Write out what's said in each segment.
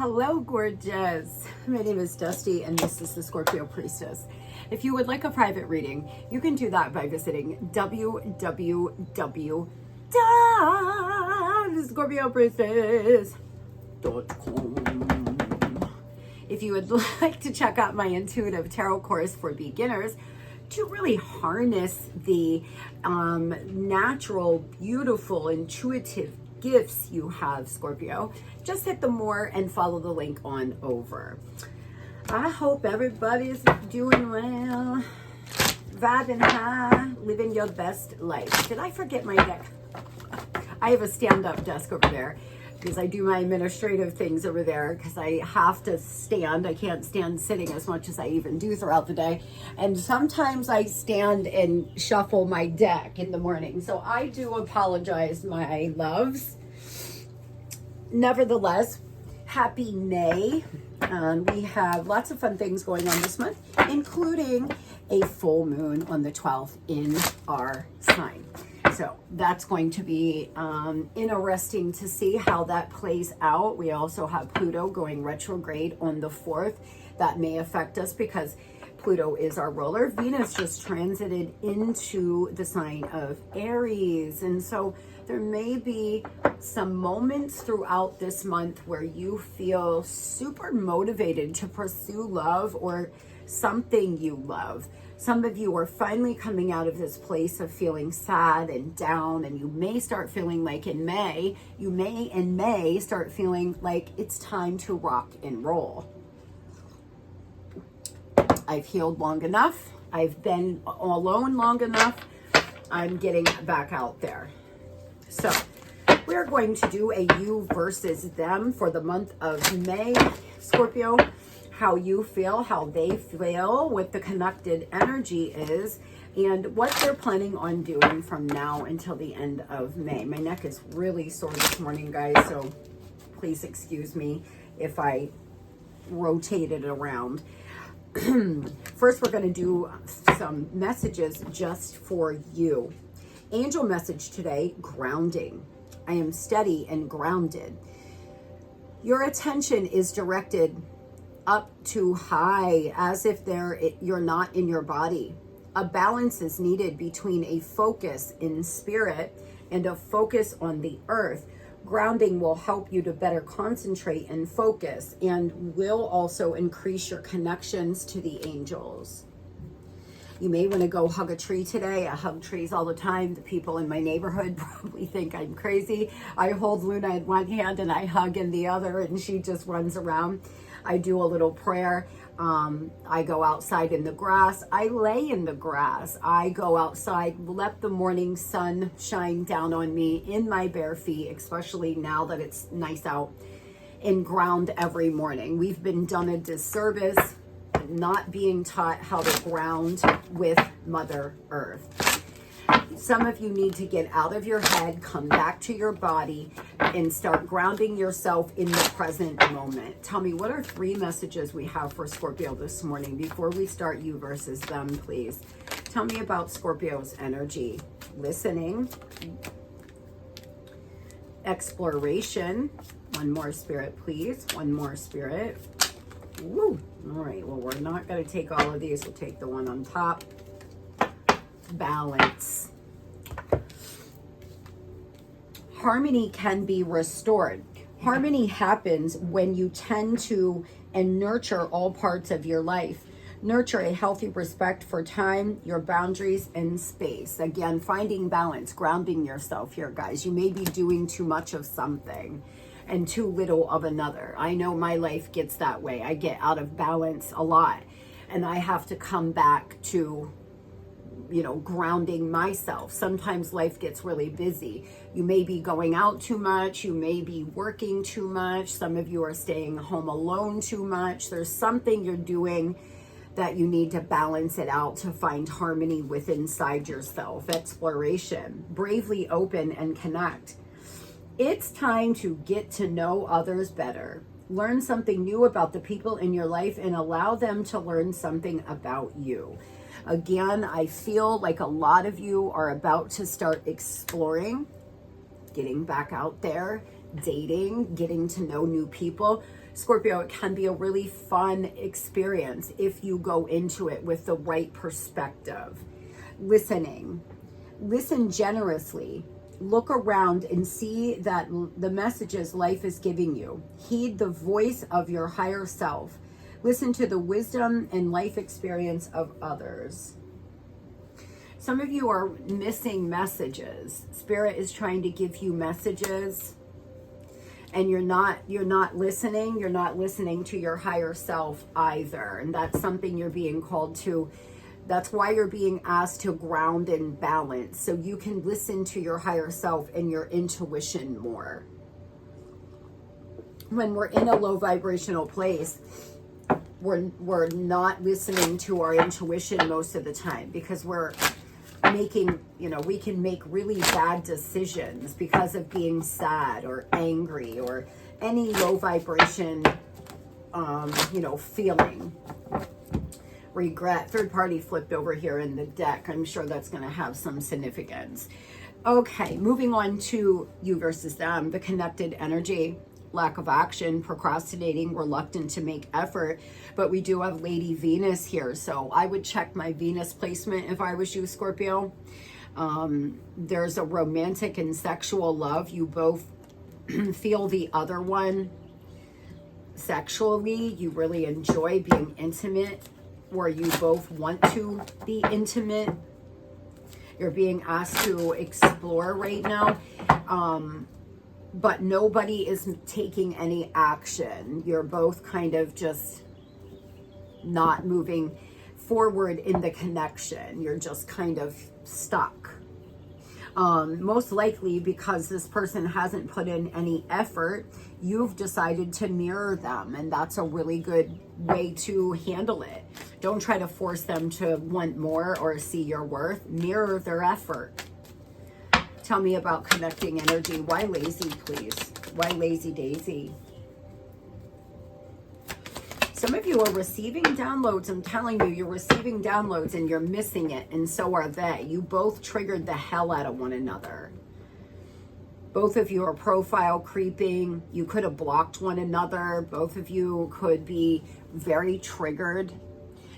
Hello, gorgeous. My name is Dusty, and this is the Scorpiopriestess. If you would like a private reading, you can do that by visiting www.scorpiopriestess.com. If you would like to check out my intuitive tarot course for beginners to really harness the natural, beautiful, intuitive gifts you have, Scorpio, just hit the more and follow the link on over. I hope everybody's doing well, vibing high, living your best life. Did I forget my deck? I have a stand-up desk over there because I do my administrative things over there because I have to stand. I can't stand sitting as much as I even do throughout the day. And sometimes I stand and shuffle my deck in the morning. So I do apologize, my loves. Nevertheless, happy May. We have lots of fun things going on this month, including a full moon on the 12th in our sign. So that's going to be interesting to see how that plays out. We also have Pluto going retrograde on the 4th. That may affect us because Pluto is our ruler. Venus just transited into the sign of Aries. And so there may be some moments throughout this month where you feel super motivated to pursue love or something you love. Some of you are finally coming out of this place of feeling sad and down, and you may start feeling like in May start feeling like it's time to rock and roll. I've healed long enough. I've been alone long enough. I'm getting back out there. So we're going to do a you versus them for the month of May, Scorpio. How you feel, how they feel, what the connected energy is, and what they're planning on doing from now until the end of May. My neck is really sore this morning, guys, so please excuse me if I rotate it around. First, we're going to do some messages just for you. Angel message today, grounding. I am steady and grounded. Your attention is directed up too high, as if you're not in your body. A balance is needed between a focus in spirit and a focus on the earth. Grounding will help you to better concentrate and focus, and will also increase your connections to the angels. You may want to go hug a tree today. I hug trees all the time. The people in my neighborhood probably think I'm crazy. I hold Luna in one hand and I hug in the other, and she just runs around. I do a little prayer. I go outside in the grass. I lay in the grass. I go outside, let the morning sun shine down on me in my bare feet, especially now that it's nice out, and ground every morning. We've been done a disservice not being taught how to ground with Mother Earth. Some of you need to get out of your head, come back to your body, and start grounding yourself in the present moment. Tell me, what are 3 messages we have for Scorpio this morning before we start you versus them, please? Tell me about Scorpio's energy. Listening. Exploration. One more spirit, please. One more spirit. Woo. All right, well, we're not going to take all of these. We'll take the one on top. Balance. Harmony can be restored. Harmony happens when you tend to and nurture all parts of your life. Nurture a healthy respect for time, your boundaries, and space. Again, finding balance, grounding yourself here, guys. You may be doing too much of something and too little of another. I know my life gets that way. I get out of balance a lot, and I have to come back to grounding myself. Sometimes life gets really busy. You may be going out too much. You may be working too much. Some of you are staying home alone too much. There's something you're doing that you need to balance it out to find harmony within inside yourself. Exploration. Bravely open and connect. It's time to get to know others better. Learn something new about the people in your life and allow them to learn something about you. Again, I feel like a lot of you are about to start exploring, getting back out there, dating, getting to know new people. Scorpio, it can be a really fun experience if you go into it with the right perspective. Listening. Listen generously. Look around and see that the messages life is giving you. Heed the voice of your higher self. Listen to the wisdom and life experience of others. Some of you are missing messages. Spirit is trying to give you messages, and you're not listening. You're not listening to your higher self either. And that's something you're being called to. That's why you're being asked to ground and balance, so you can listen to your higher self and your intuition more. When we're in a low vibrational place, we're not listening to our intuition most of the time, because we're making, we can make really bad decisions because of being sad or angry or any low vibration, feeling. Regret. Third party flipped over here in the deck. I'm sure that's going to have some significance. Okay, moving on to you versus them, the connected energy. Lack of action, procrastinating, reluctant to make effort. But we do have Lady Venus here, so I would check my Venus placement if I was you, Scorpio. There's a romantic and sexual love. You both feel the other one sexually. You really enjoy being intimate, or you both want to be intimate. You're being asked to explore right now. But nobody is taking any action. You're both kind of just not moving forward in the connection. You're just kind of stuck. Most likely because this person hasn't put in any effort, you've decided to mirror them, and that's a really good way to handle it. Don't try to force them to want more or see your worth. Mirror their effort. Tell me about connecting energy. Why lazy, please? Why lazy daisy? Some of you are receiving downloads. I'm telling you, you're receiving downloads and you're missing it, and so are they. You both triggered the hell out of one another. Both of you are profile creeping. You could have blocked one another. Both of you could be very triggered.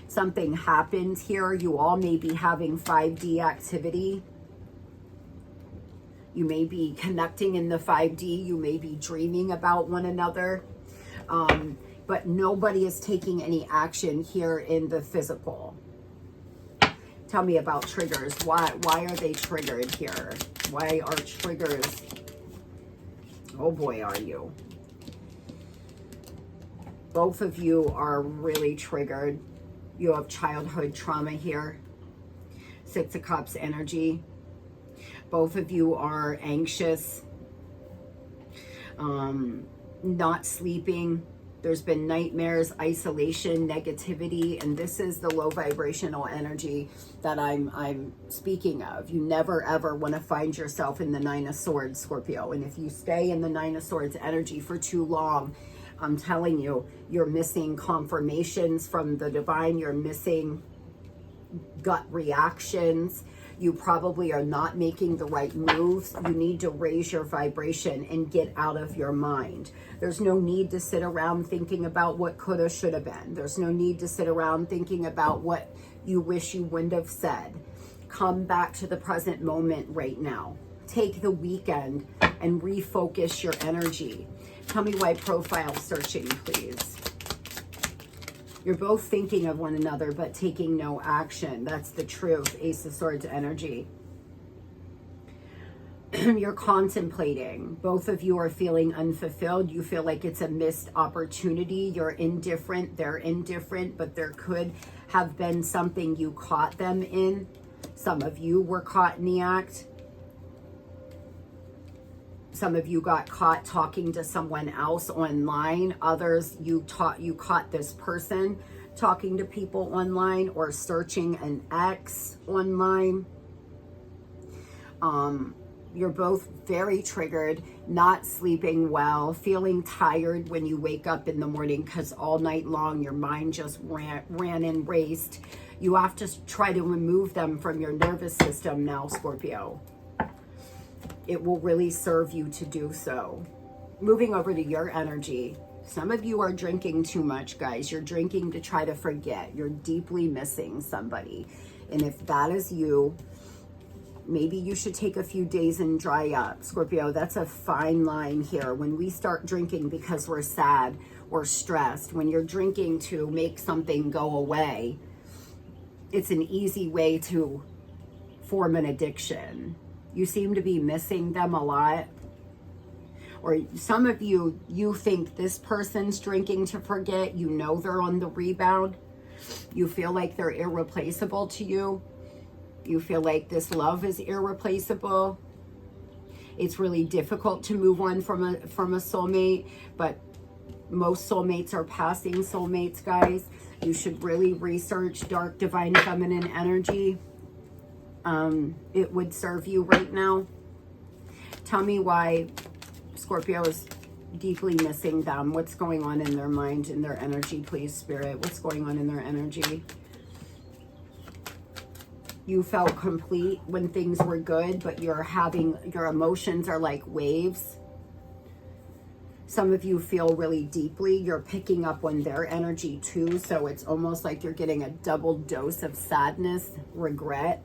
Something happened here. You all may be having 5D activity. You may be connecting in the 5D. You may be dreaming about one another. But nobody is taking any action here in the physical. Tell me about triggers. Why are they triggered here? Why are triggers? Oh boy, are you. Both of you are really triggered. You have childhood trauma here. Six of Cups energy. Both of you are anxious, not sleeping. There's been nightmares, isolation, negativity, and this is the low vibrational energy that I'm speaking of. You never ever want to find yourself in the Nine of Swords, Scorpio. And if you stay in the Nine of Swords energy for too long, I'm telling you, you're missing confirmations from the divine. You're missing gut reactions. You probably are not making the right moves. You need to raise your vibration and get out of your mind. There's no need to sit around thinking about what coulda, shoulda been. There's no need to sit around thinking about what you wish you wouldn't have said. Come back to the present moment right now. Take the weekend and refocus your energy. Tell me why profile searching, please. You're both thinking of one another, but taking no action. That's the truth. Ace of Swords energy. You're contemplating. Both of you are feeling unfulfilled. You feel like it's a missed opportunity. You're indifferent. They're indifferent, but there could have been something you caught them in. Some of you were caught in the act. Some of you got caught talking to someone else online. Others, you caught this person talking to people online or searching an ex online. You're both very triggered, not sleeping well, feeling tired when you wake up in the morning because all night long your mind just ran and raced. You have to try to remove them from your nervous system now, Scorpio. It will really serve you to do so. Moving over to your energy. Some of you are drinking too much, guys. You're drinking to try to forget. You're deeply missing somebody. And if that is you, maybe you should take a few days and dry up. Scorpio, that's a fine line here. When we start drinking because we're sad or stressed, when you're drinking to make something go away, it's an easy way to form an addiction. You seem to be missing them a lot. Or some of you, you think this person's drinking to forget. You know they're on the rebound. You feel like they're irreplaceable to you. You feel like this love is irreplaceable. It's really difficult to move on from a soulmate, but most soulmates are passing soulmates, guys. You should really research dark divine feminine energy. It would serve you right now. Tell me why Scorpio is deeply missing them. What's going on in their mind, in their energy, please, Spirit? What's going on in their energy? You felt complete when things were good, but your emotions are like waves. Some of you feel really deeply. You're picking up on their energy too, so it's almost like you're getting a double dose of sadness, regret.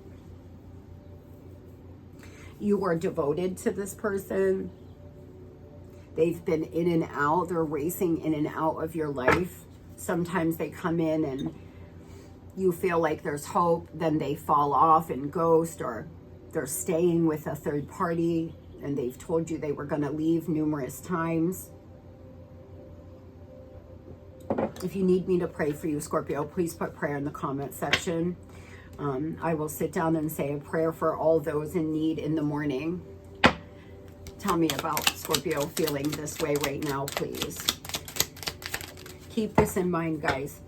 You are devoted to this person. They've been in and out. They're racing in and out of your life. Sometimes they come in and you feel like there's hope, then they fall off and ghost, or they're staying with a third party and they've told you they were going to leave numerous times. If you need me to pray for you, Scorpio, please put prayer in the comment section. I will sit down and say a prayer for all those in need in the morning. Tell me about Scorpio feeling this way right now, please. Keep this in mind, guys.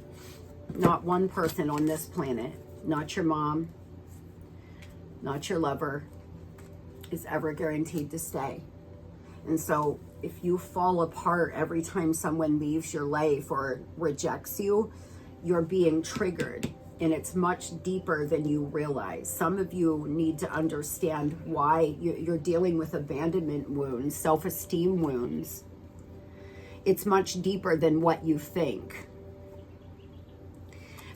Not one person on this planet, not your mom, not your lover, is ever guaranteed to stay. And so if you fall apart every time someone leaves your life or rejects you, you're being triggered. And it's much deeper than you realize. Some of you need to understand why you're dealing with abandonment wounds, self-esteem wounds. It's much deeper than what you think.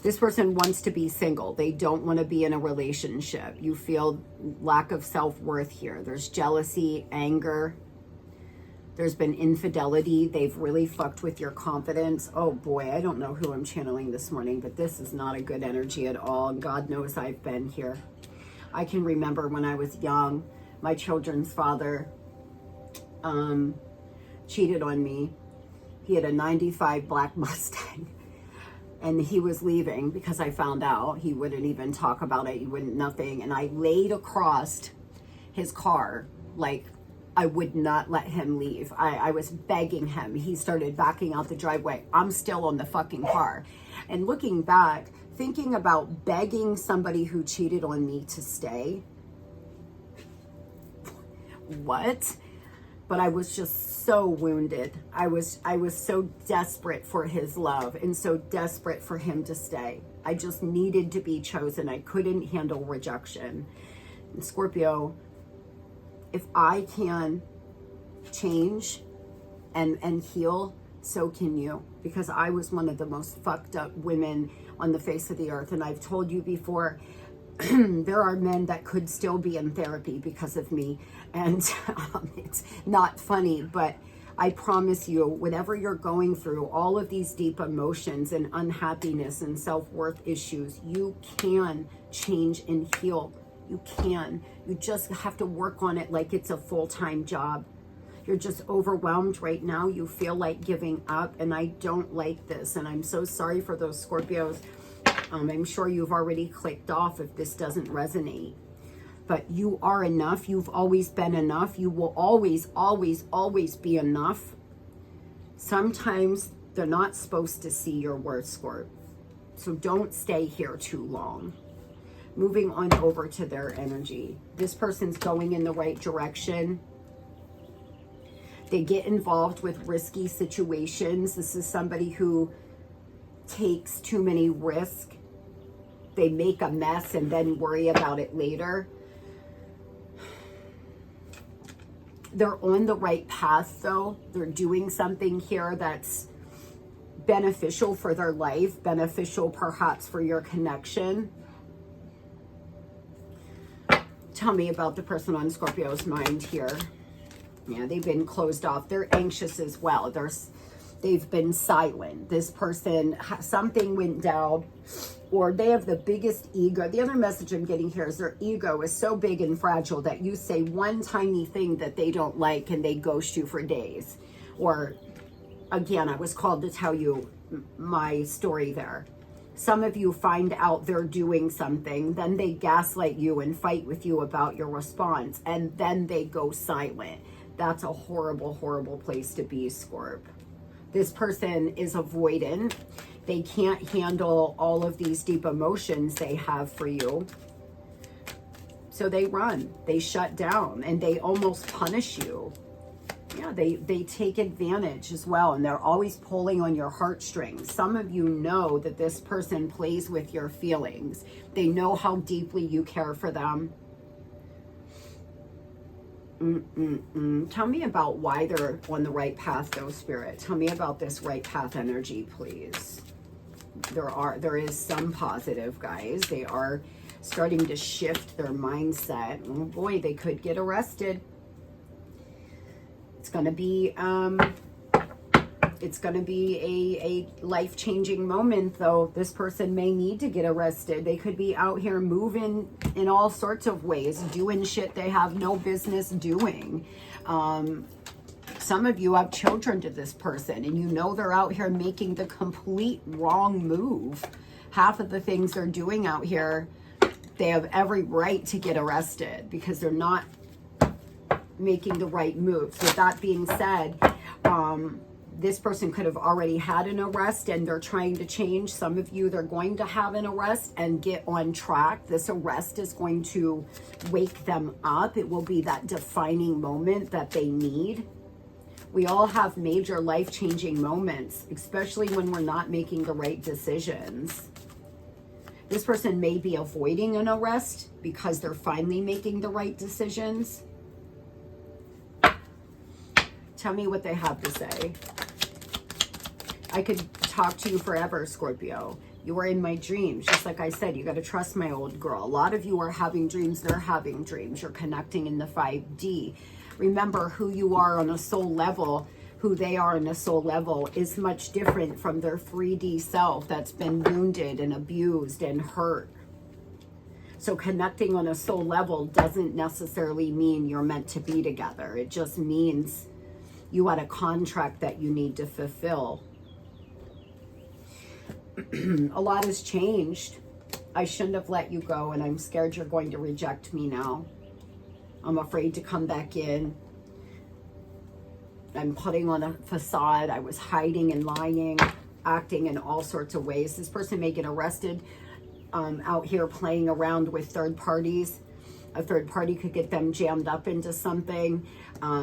This person wants to be single. They don't want to be in a relationship. You feel lack of self-worth here. There's jealousy, anger. There's been infidelity. They've really fucked with your confidence. Oh boy, I don't know who I'm channeling this morning, but this is not a good energy at all. And God knows I've been here. I can remember when I was young, my children's father cheated on me. He had a 95 black Mustang. And he was leaving because I found out. He wouldn't even talk about it. He wouldn't, nothing. And I laid across his car like I would not let him leave. I was begging him. He started backing out the driveway. I'm still on the fucking car. And looking back, thinking about begging somebody who cheated on me to stay. What? But I was just so wounded. I was so desperate for his love and so desperate for him to stay. I just needed to be chosen. I couldn't handle rejection. And Scorpio, if I can change and heal, so can you. Because I was one of the most fucked up women on the face of the earth. And I've told you before, there are men that could still be in therapy because of me. And it's not funny, but I promise you, whatever you're going through, all of these deep emotions and unhappiness and self-worth issues, you can change and heal. You can. You just have to work on it like it's a full-time job. You're just overwhelmed right now. You feel like giving up, and I don't like this. And I'm so sorry for those Scorpios. I'm sure you've already clicked off if this doesn't resonate. But you are enough. You've always been enough. You will always, always, always be enough. Sometimes they're not supposed to see your worth, Scorp. So don't stay here too long. Moving on over to their energy. This person's going in the right direction. They get involved with risky situations. This is somebody who takes too many risks. They make a mess and then worry about it later. They're on the right path, though. They're doing something here that's beneficial for their life, beneficial perhaps for your connection. Tell me about the person on Scorpio's mind here. Yeah, they've been closed off. They're anxious as well. They've been silent. This person, something went down, or they have the biggest ego. The other message I'm getting here is their ego is so big and fragile that you say one tiny thing that they don't like and they ghost you for days. Or, again, I was called to tell you my story there. Some of you find out they're doing something, then they gaslight you and fight with you about your response, and then they go silent. That's a horrible, horrible place to be, Scorp. This person is avoidant. They can't handle all of these deep emotions they have for you. So they run, they shut down, and they almost punish you. Yeah, they take advantage as well, and they're always pulling on your heartstrings. Some of you know that this person plays with your feelings. They know how deeply you care for them. Tell me about why they're on the right path, though, Spirit. Tell me about this right path energy, please. There is some positive, guys. They are starting to shift their mindset. Oh boy, they could get arrested. It's going to be a life-changing moment, though. This person may need to get arrested. They could be out here moving in all sorts of ways, doing shit they have no business doing. Some of you have children to this person, and you know they're out here making the complete wrong move. Half of the things they're doing out here, they have every right to get arrested because they're not making the right moves. With that being said, this person could have already had an arrest and they're trying to change. Some of you, they're going to have an arrest and get on track. This arrest is going to wake them up. It will be that defining moment that they need. We all have major life-changing moments, especially when we're not making the right decisions. This person may be avoiding an arrest because they're finally making the right decisions. Tell me what they have to say. I could talk to you forever, Scorpio. You are in my dreams. Just like I said, you got to trust my old girl. A lot of you are having dreams. They're having dreams. You're connecting in the 5D. Remember, who you are on a soul level, who they are on a soul level is much different from their 3D self that's been wounded and abused and hurt. So connecting on a soul level doesn't necessarily mean you're meant to be together. It just means you had a contract that you need to fulfill. A lot has changed. I shouldn't have let you go, and I'm scared you're going to reject me now. I'm afraid to come back in. I'm putting on a facade. I was hiding and lying, acting in all sorts of ways. This person may get arrested out here playing around with third parties. A third party could get them jammed up into something.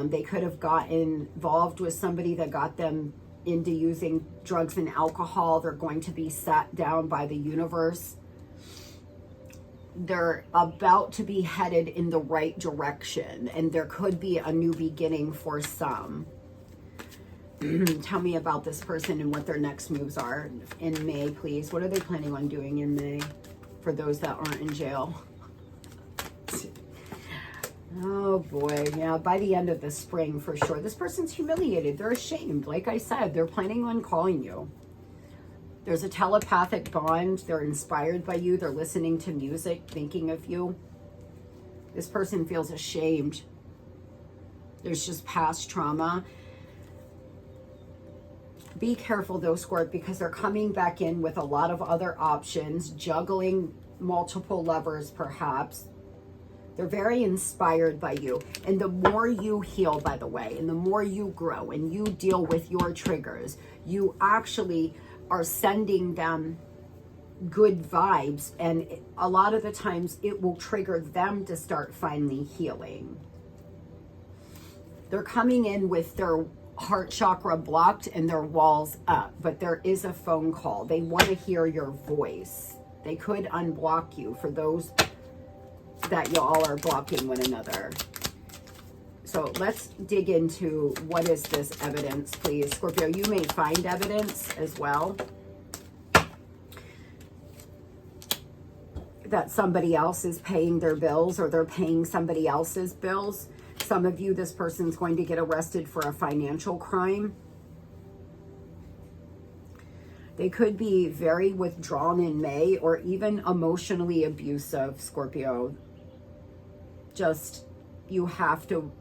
They could have gotten involved with somebody that got them into using drugs and alcohol. They're going to be sat down by the universe. They're about to be headed in the right direction, and there could be a new beginning for some. Tell me about this person and what their next moves are in May, please. What are they planning on doing in May for those that aren't in jail? Oh boy, yeah, by the end of the spring for sure. This person's humiliated. They're ashamed. Like I said, they're planning on calling you. There's a telepathic bond. They're inspired by you. They're listening to music, thinking of you. This person feels ashamed. There's just past trauma. Be careful though, Scorp, because they're coming back in with a lot of other options, juggling multiple lovers perhaps. They're very inspired by you. And the more you heal, by the way, and the more you grow and you deal with your triggers, you actually are sending them good vibes. And a lot of the times it will trigger them to start finally healing. They're coming in with their heart chakra blocked and their walls up, but there is a phone call. They want to hear your voice. They could unblock you for those that y'all are blocking one another. So let's dig into what is this evidence, please. Scorpio, you may find evidence as well that somebody else is paying their bills, or they're paying somebody else's bills. Some of you, this person's going to get arrested for a financial crime. They could be very withdrawn in May, or even emotionally abusive, Scorpio. Just, you have to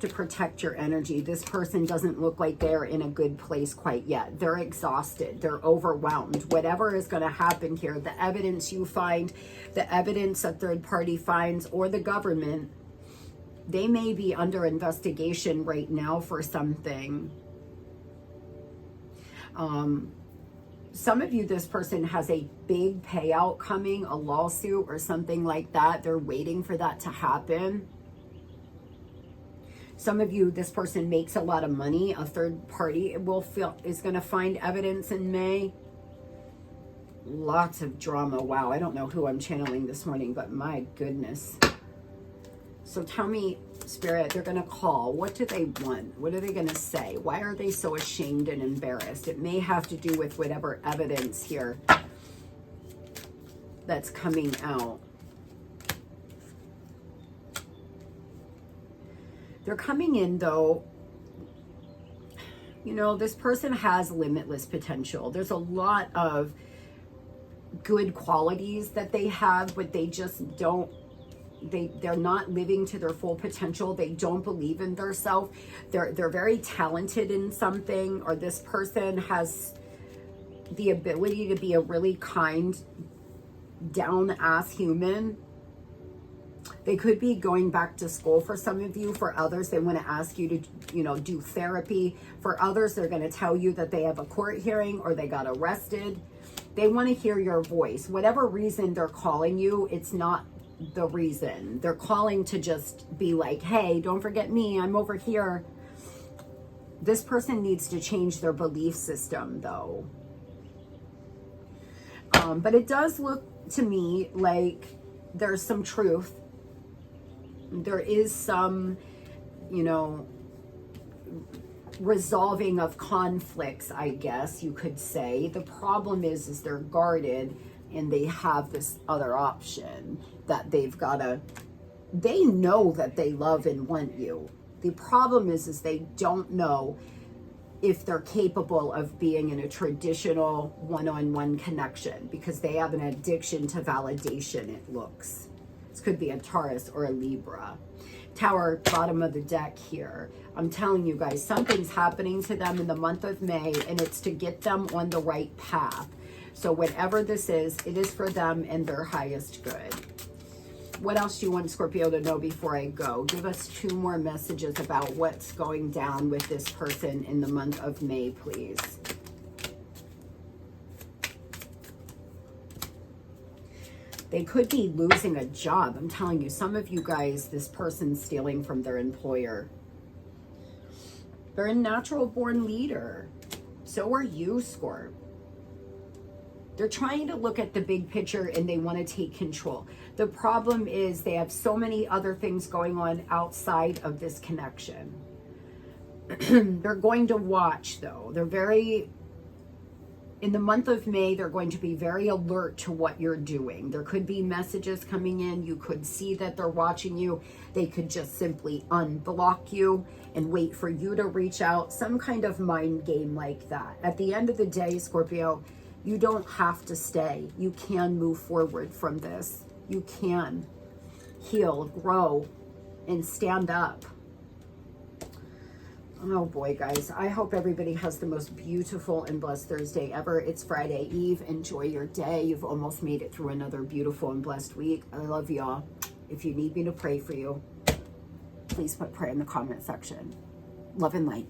protect your energy. This person doesn't look like they're in a good place quite yet. They're exhausted. They're overwhelmed. Whatever is going to happen here, the evidence you find, the evidence a third party finds, or the government, they may be under investigation right now for something. Some of you, this person has a big payout coming, a lawsuit or something like that. They're waiting for that to happen. Some of you, this person makes a lot of money. A third party is going to find evidence in May. Lots of drama. Wow, I don't know who I'm channeling this morning, but my goodness. So tell me, Spirit, they're going to call. What do they want? What are they going to say? Why are they so ashamed and embarrassed? It may have to do with whatever evidence here that's coming out. They're coming in, though, you know, this person has limitless potential. There's a lot of good qualities that they have, but they just don't, they're not living to their full potential. They don't believe in themselves. They're very talented in something, or this person has the ability to be a really kind, down-ass human. They could be going back to school for some of you. For others, they want to ask you to, you know, do therapy. For others, they're going to tell you that they have a court hearing or they got arrested. They want to hear your voice. Whatever reason they're calling you, it's not the reason. They're calling to just be like, hey, don't forget me. I'm over here. This person needs to change their belief system, though. But it does look to me like there's some truth. There is some, you know, resolving of conflicts, I guess you could say. The problem is they're guarded, and they have this other option that they've got to, they know that they love and want you. The problem is they don't know if they're capable of being in a traditional one-on-one connection, because they have an addiction to validation, it looks. This could be a Taurus or a Libra. Tower, bottom of the deck here. I'm telling you guys, something's happening to them in the month of May, and it's to get them on the right path. So whatever this is, it is for them and their highest good. What else do you want Scorpio to know before I go? Give us 2 more messages about what's going down with this person in the month of May, please. They could be losing a job. I'm telling you, some of you guys, this person's stealing from their employer. They're a natural born leader. So are you, Scorp. They're trying to look at the big picture, and they want to take control. The problem is they have so many other things going on outside of this connection. They're going to watch, though. They're very, in the month of May, they're going to be very alert to what you're doing. There could be messages coming in. You could see that they're watching you. They could just simply unblock you and wait for you to reach out. Some kind of mind game like that. At the end of the day, Scorpio, you don't have to stay. You can move forward from this. You can heal, grow, and stand up. Oh boy, guys. I hope everybody has the most beautiful and blessed Thursday ever. It's Friday Eve. Enjoy your day. You've almost made it through another beautiful and blessed week. I love y'all. If you need me to pray for you, please put prayer in the comment section. Love and light.